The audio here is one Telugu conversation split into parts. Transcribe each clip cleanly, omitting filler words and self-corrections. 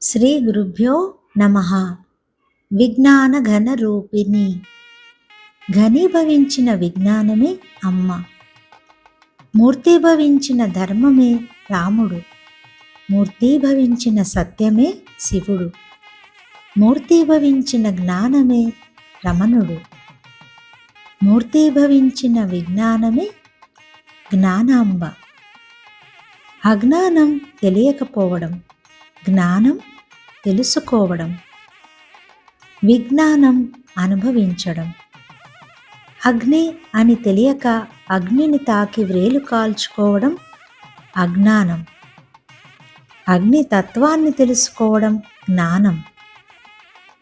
శ్రీ గురుభ్యో నమః. విజ్ఞాన ఘన రూపిణి. ఘనీభవించిన విజ్ఞానమే అమ్మ. మూర్తీభవించిన ధర్మమే రాముడు. మూర్తీభవించిన సత్యమే శివుడు. మూర్తీభవించిన జ్ఞానమే రమణుడు. మూర్తీభవించిన విజ్ఞానమే జ్ఞానాంబ. అజ్ఞానం తెలియకపోవడం, జ్ఞానం తెలుసుకోవడం, విజ్ఞానం అనుభవించడం. అగ్ని అని తెలియక అగ్నిని తాకి వ్రేలు కాల్చుకోవడం అజ్ఞానం. అగ్ని తత్వాన్ని తెలుసుకోవడం జ్ఞానం.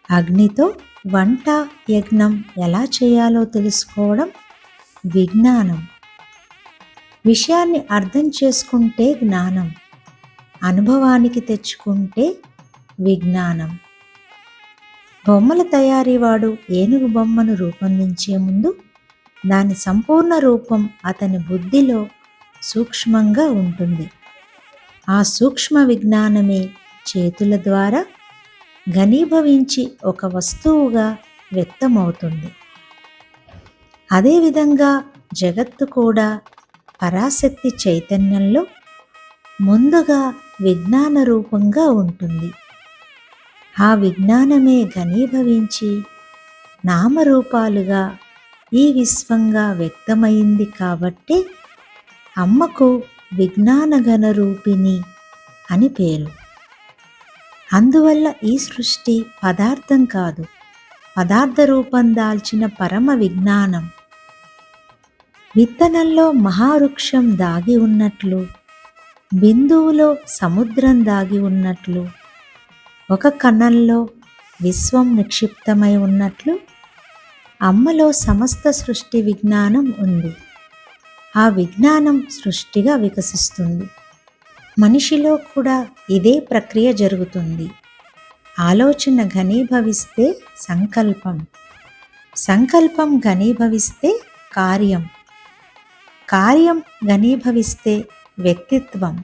అగ్నితో వంట యజ్ఞం ఎలా చేయాలో తెలుసుకోవడం విజ్ఞానం. విషయాన్ని అర్థం చేసుకుంటే జ్ఞానం, అనుభవానికి తెచ్చుకుంటే విజ్ఞానం. బొమ్మల తయారీవాడు ఏనుగు బొమ్మను రూపొందించే ముందు దాని సంపూర్ణ రూపం అతని బుద్ధిలో సూక్ష్మంగా ఉంటుంది. ఆ సూక్ష్మ విజ్ఞానమే చేతుల ద్వారా ఘనీభవించి ఒక వస్తువుగా వ్యక్తమవుతుంది. అదేవిధంగా జగత్తు కూడా పరాశక్తి చైతన్యంలో ముందుగా విజ్ఞాన రూపంగా ఉంటుంది. ఆ విజ్ఞానమే ఘనీభవించి నామరూపాలుగా ఈ విశ్వంగా వ్యక్తమైంది కాబట్టి అమ్మకు విజ్ఞాన ఘన రూపిణి అని పేరు. అందువల్ల ఈ సృష్టి పదార్థం కాదు, పదార్థ రూపం దాల్చిన పరమ విజ్ఞానం. విత్తనంలో మహావృక్షం దాగి ఉన్నట్లు, బిందువులో సముద్రం దాగి ఉన్నట్లు, ఒక కణంలో విశ్వం నిక్షిప్తమై ఉన్నట్లు అమ్మలో సమస్త సృష్టి విజ్ఞానం ఉంది. ఆ విజ్ఞానం సృష్టిగా వికసిస్తుంది. మనిషిలో కూడా ఇదే ప్రక్రియ జరుగుతుంది. ఆలోచన ఘనీభవిస్తే సంకల్పం, సంకల్పం ఘనీభవిస్తే కార్యం, కార్యం ఘనీభవిస్తే వ్యక్తిత్వం.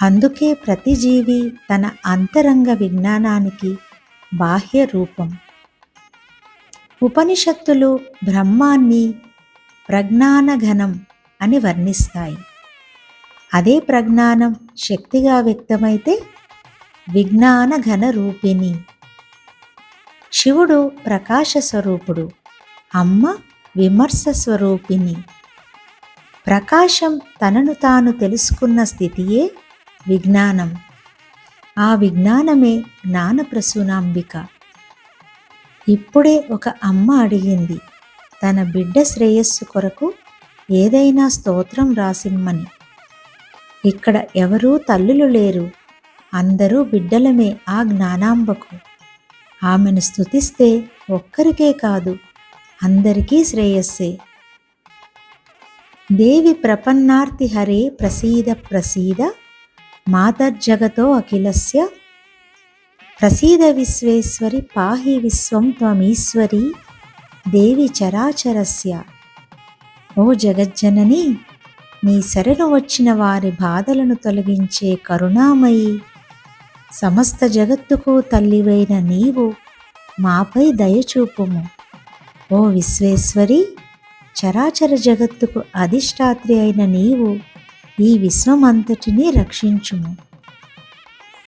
అందుకే ప్రతి జీవి తన అంతరంగ విజ్ఞానానికి బాహ్య రూపం. ఉపనిషత్తులు బ్రహ్మాన్ని ప్రజ్ఞానఘనం అని వర్ణిస్తాయి. అదే ప్రజ్ఞానం శక్తిగా వ్యక్తమైతే విజ్ఞాన ఘన రూపిణి. శివుడు ప్రకాశ స్వరూపుడు, అమ్మ విమర్శ స్వరూపిణి. ప్రకాశం తనను తాను తెలుసుకున్న స్థితియే విజ్ఞానం. ఆ విజ్ఞానమే జ్ఞానప్రసూనాంబిక. ఇప్పుడే ఒక అమ్మ అడిగింది తన బిడ్డ శ్రేయస్సు కొరకు ఏదైనా స్తోత్రం రాసిమ్మని. ఇక్కడ ఎవరూ తల్లులు లేరు, అందరూ బిడ్డలమే ఆ జ్ఞానాంబకు. ఆమెను స్తుతిస్తే ఒక్కరికే కాదు, అందరికీ శ్రేయస్సే. దేవి ప్రపన్నార్తి హరే ప్రసీద ప్రసీద మాతర్జగతో అఖిలస్య ప్రసీద విశ్వేశ్వరి పాహి విశ్వం త్వమీశ్వరి దేవి చరాచరస్య. ఓ జగజ్జనని, నీ శరణు వచ్చిన వారి బాధలను తొలగించే కరుణామయి, సమస్త జగత్తుకు తల్లివైన నీవు మాపై దయచూపుము. ఓ విశ్వేశ్వరి, చరాచర జగత్తుకు అధిష్టాత్రి అయిన నీవు ఈ విశ్వమంతటినీ రక్షించుము.